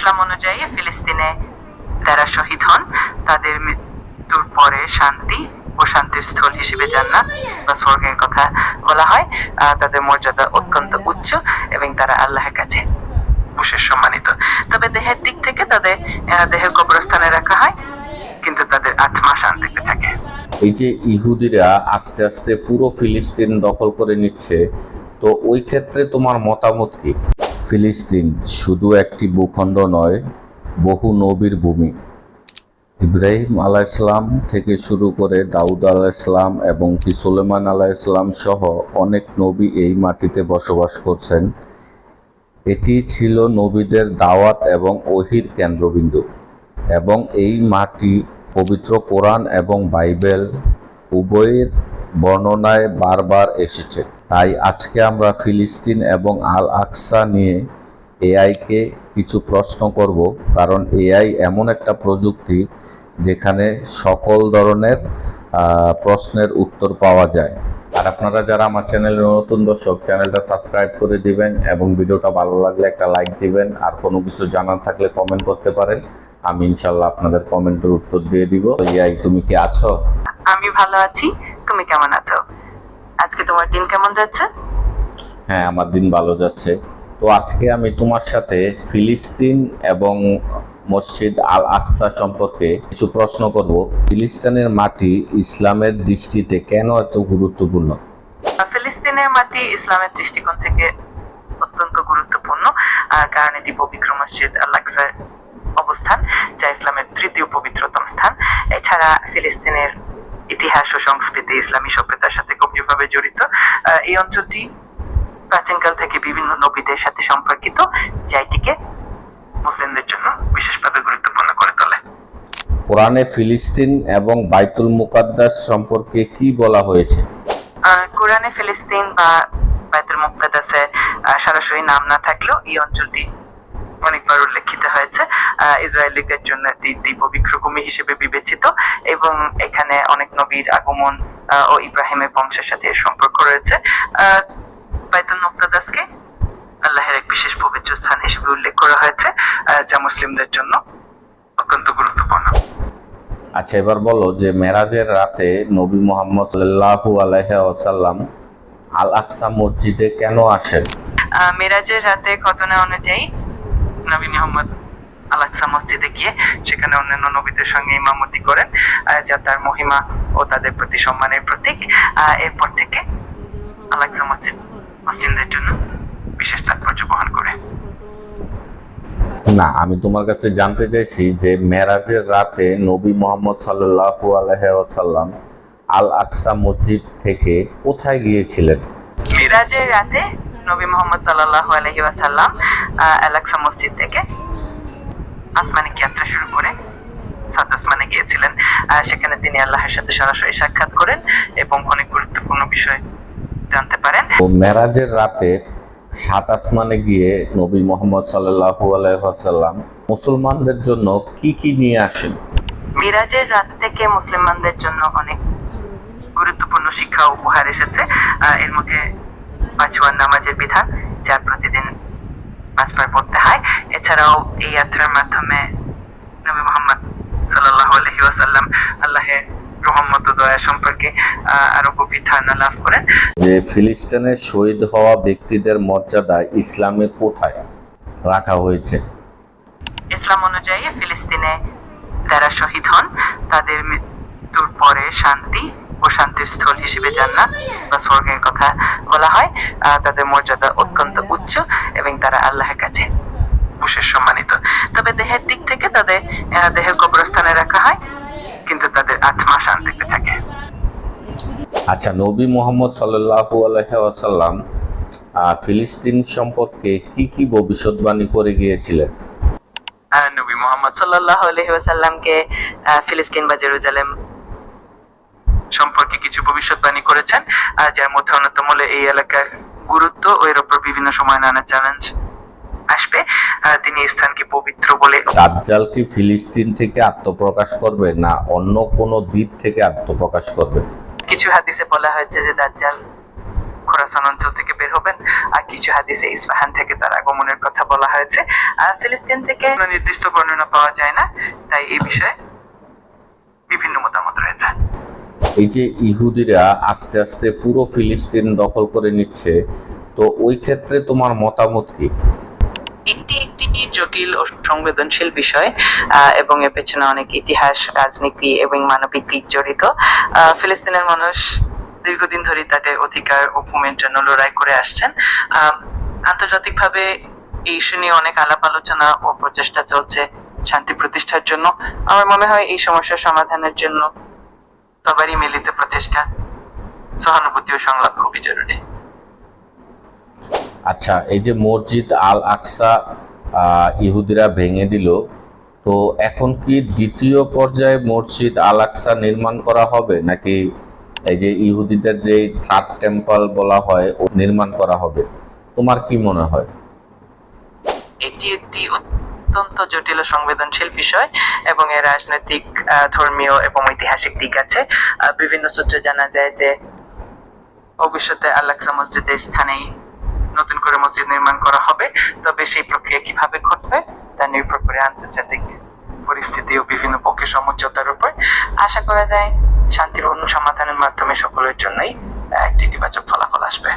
ইসলাম অনুযায়ী ফিলিস্তিনে যারা শহীদ হন তাদের মৃত্যুর পরে শান্তি ও শান্তির স্থল হিসেবে জান্নাত বা স্বর্গের কথা বলা হয়। তাদের মর্যাদা অত্যন্ত উচ্চ এবং তারা আল্লাহর কাছে বিশেষ সম্মানিত। তবে দেহের দিক থেকে তাদের দেহ কবরস্থানে রাখা হয়, কিন্তু তাদের আত্মা শান্তিতে থাকে। এই যে ইহুদিরা আস্তে আস্তে পুরো ফিলিস্তিন দখল করে নিচ্ছে, তো ওই ক্ষেত্রে তোমার মতামত কি? ফিলিস্তিন শুধু একটি ভূখণ্ড নয়, বহু নবীর ভূমি। ইব্রাহিম আলাইহিসসালাম থেকে শুরু করে দাউদ আলাইহিসসালাম এবং সুলেমান আলাইহিসসালাম সহ অনেক নবী এই মাটিতে বসবাস করছেন। এটি ছিল নবীদের দাওয়াত এবং ওহীর কেন্দ্রবিন্দু, এবং এই মাটি পবিত্র কোরআন এবং বাইবেল উভয়ের বর্ণনায় বারবার এসেছে। তাই আজকে আমরা ফিলিস্তিন এবং আল আকসা নিয়ে এআইকে কিছু প্রশ্ন করব, কারণ এআই এমন একটা প্রযুক্তি যেখানে সকল ধরনের প্রশ্নের উত্তর পাওয়া যায়। আর আপনারা যারা আমার চ্যানেলের নতুন দর্শক, চ্যানেলটা সাবস্ক্রাইব করে দিবেন এবং ভিডিওটা ভালো লাগলে একটা লাইক দিবেন। আর কোনো কিছু জানার থাকলে কমেন্ট করতে পারেন, আমি ইনশাল্লাহ আপনাদের কমেন্টের উত্তর দিয়ে দিব। ইয়াই, তুমি কি আছো? আমি ভালো আছি, তুমি কেমন আছো? আজকে তোমার দিন কেমন যাচ্ছে? হ্যাঁ, আমার দিন ভালো যাচ্ছে। তো আজকে আমি তোমার সাথে ফিলিস্তিন এবং মসজিদ আল আকসা সম্পর্কে কিছু প্রশ্ন করব। ফিলিস্তিনের মাটি ইসলামের দৃষ্টিতে কেন এত গুরুত্বপূর্ণ? ফিলিস্তিনের মাটি ইসলামের দৃষ্টিকোণ থেকে অত্যন্ত গুরুত্বপূর্ণ, কারণ এটি পবিত্র মসজিদ আল আকসার অবস্থান, যা ইসলামের তৃতীয় পবিত্রতম স্থান। এছাড়া ফিলিস্তিনের ইতিহাস ও সংস্কৃতি ইসলামী সভ্যতার সাথে গভীরভাবে জড়িত। এই অঞ্চলটি প্রাচীনকাল থেকে বিভিন্ন নবীদের সাথে সম্পর্কিত, যা এটিকে মুসলিমদের জন্য বিশেষভাবে গুরুত্বপূর্ণ করে তোলে। কোরআনে ফিলিস্তিন এবং বাইতুল মুকাদ্দাস সম্পর্কে কি বলা হয়েছে? কোরআনে ফিলিস্তিন বা বাইতুল মুকাদ্দাসের সরাসরি নাম না থাকলেও এই অঞ্চলটি অনেকবার উল্লেখিত হয়েছে। ইসরায়েলিদের জন্য এটি পবিত্র ভূমি হিসেবে বিবেচিত, এবং এখানে অনেক নবীর আগমন ও ইব্রাহিমের বংশের সাথে এর সম্পর্ক রয়েছে। বাইতুল মুকাদ্দাসকে আল্লাহের এক বিশেষ পবিত্র স্থান হিসেবে উল্লেখ করা হয়েছে, যা মুসলিমদের জন্য অত্যন্ত গুরুত্বপূর্ণ। আচ্ছা, এবার বলো যে মেরাজের রাতে নবী মুহাম্মদ সাল্লাল্লাহু আলাইহি ওয়াসাল্লাম আল আকসা মসজিদে কেন আসেন? মেরাজের রাতে ঘটনা অনুযায়ী নবী মুহাম্মদ আল আকসা মসজিদে গিয়ে সেখানে অন্যান্য নবীদের সঙ্গে ইমামতি করেন, যা তার মহিমা ও তাদের প্রতি সম্মানের প্রতীক। এরপর থেকে আল আকসা মসজিদ মুসলিমদের জন্য বিশেষ তাৎপর্য বহন করে। না, আমি তোমার কাছে জানতে চাইছি যে মেরাজের রাতে নবী মুহাম্মদ সাল্লাল্লাহু আলাইহি ওয়াসাল্লাম আল আকসা মসজিদ থেকে কোথায় গিয়েছিলেন? মেরাজের রাতে নবী মুহাম্মদ সাল্লাল্লাহু আলাইহি ওয়াসাল্লাম আল আকসা মসজিদ থেকে আসমানিক যাত্রা শুরু করে সাত আসমানে গিয়েছিলেন। সেখানে তিনি আল্লাহর সাথে সরাসরি সাক্ষাৎ করেন এবং অনেক গুরুত্বপূর্ণ বিষয় জানতে পারেন। তো মেরাজের রাতে সাত আসমানে গিয়ে নবী মুহাম্মদ সাল্লাল্লাহু আলাইহি ওয়াসাল্লাম মুসলমানদের জন্য কি কি নিয়ে আসেন? মিরাজের রাত থেকে মুসলমানদের জন্য অনেক গুরুত্বপূর্ণ শিক্ষা উপহার এসেছে। এর মধ্যে পাঁচ ওয়াক্ত নামাজের বিধান, যা প্রতিদিন 5 বার পড়তে হয়। এছাড়াও এই যাত্রার মাধ্যমে নবী মুহাম্মদ সাল্লাল্লাহু আলাইহি ওয়াসাল্লাম আল্লাহের রহমত ও দয়া সম্পর্কে আরো গভীর ধারণা লাভ করেন। যে ফিলিস্তিনে শহীদ হওয়া ব্যক্তিদের মর্যাদা ইসলামে কোথায় রাখা হয়েছে? ইসলাম অনুযায়ী ফিলিস্তিনে যারা শহীদ হন তাদের মৃত্যুর পরে শান্তি ও শান্তির স্থল হিসেবে জান্নাত বা স্বর্গের কথা বলা হয়। তাদের মর্যাদা অত্যন্ত উচ্চ এবং তারা আল্লাহর কাছে বিশেষ সম্মানিত। তবে দেহের দিক থেকে তাদের দেহ কবরস্থানে রাখা হয়, কিন্তু তাদের আত্মা শান্তিতে থাকে। আচ্ছা, নবী মুহাম্মদ সাল্লাল্লাহু আলাইহি ওয়াসাল্লাম ফিলিস্তিন সম্পর্কে কি কি ভবিষ্যৎবাণী করে গিয়েছিলেন? নবী মুহাম্মদ সাল্লাল্লাহু আলাইহি ওয়াসাল্লামকে ফিলিস্তিন বা জেরুজালেম সম্পর্কে কিছু ভবিষ্যৎবাণী করেছেন, যার মধ্যে অন্যতম হলো এই এলাকার গুরুত্ব ও এর উপর বিভিন্ন সময় নানা চ্যালেঞ্জ আসবে। তিনি স্থানকে পবিত্র বলে। দাজ্জাল কি ফিলিস্তিন থেকে আত্মপ্রকাশ করবে না অন্য কোনো দ্বীপ থেকে আত্মপ্রকাশ করবে? কিছু হাদিসে বলা হয়েছে যে দাজ্জাল খোরাসান অঞ্চল থেকে বের হবেন, আর কিছু হাদিসে ইসফাহান থেকে তার আগমনের কথা বলা হয়েছে। ফিলিস্তিন থেকে কোনো নির্দিষ্ট বর্ণনা পাওয়া যায় না, তাই এই বিষয়ে বিভিন্ন মতামত রয়েছে। এই যে ইহুদিরা আস্তে আস্তে পুরো ফিলিস্তিন দখল করে নিচ্ছে, তো ওই ক্ষেত্রে তোমার মতামত কি? এটি একটি জটিল ও সংবেদনশীল বিষয়, এবং এর পেছনে অনেক ইতিহাস, রাজনীতি এবং মানবিক দিক জড়িত। ফিলিস্তিনের মানুষ দীর্ঘদিন ধরে তাদের অধিকার ও ভূমির জন্য লড়াই করে আসছেন। আন্তর্জাতিকভাবে এই ইস্যু নিয়ে অনেক আলাপ আলোচনা ও প্রচেষ্টা চলছে শান্তি প্রতিষ্ঠার জন্য। আমার মনে হয় এই সমস্যার সমাধানের জন্য সবারই মিলিত প্রচেষ্টা, সহানুভূতি ও সংলাপ খুবই জরুরি। আচ্ছা, এই যে মসজিদ আল আকসা ইহুদিরা ভেঙে দিল, তো এখন কি দ্বিতীয় পর্যায়ে মসজিদ আল আকসা নির্মাণ করা হবে, নাকি এই যে ইহুদিদের যে থার্ড টেম্পল বলা হয় ও নির্মাণ করা হবে? তোমার কি মনে হয়? এটি একটি অত্যন্ত জটিল ও সংবেদনশীল বিষয়, এবং এর রাজনৈতিক, ধর্মীয় এবং ঐতিহাসিক দিক আছে। বিভিন্ন সূত্রে জানা যায় যে ভবিষ্যতে আল আকসা মসজিদের স্থানেই নতুন করে মসজিদ নির্মাণ করা হবে। তবে সেই প্রক্রিয়া কিভাবে ঘটবে তা নির্ভর করে আন্তর্জাতিক পরিস্থিতি ও বিভিন্ন পক্ষের সমঝোতার উপর। আশা করা যায় শান্তিপূর্ণ সমাধানের মাধ্যমে সকলের জন্যই একটি ইতিবাচক ফলাফল আসবে।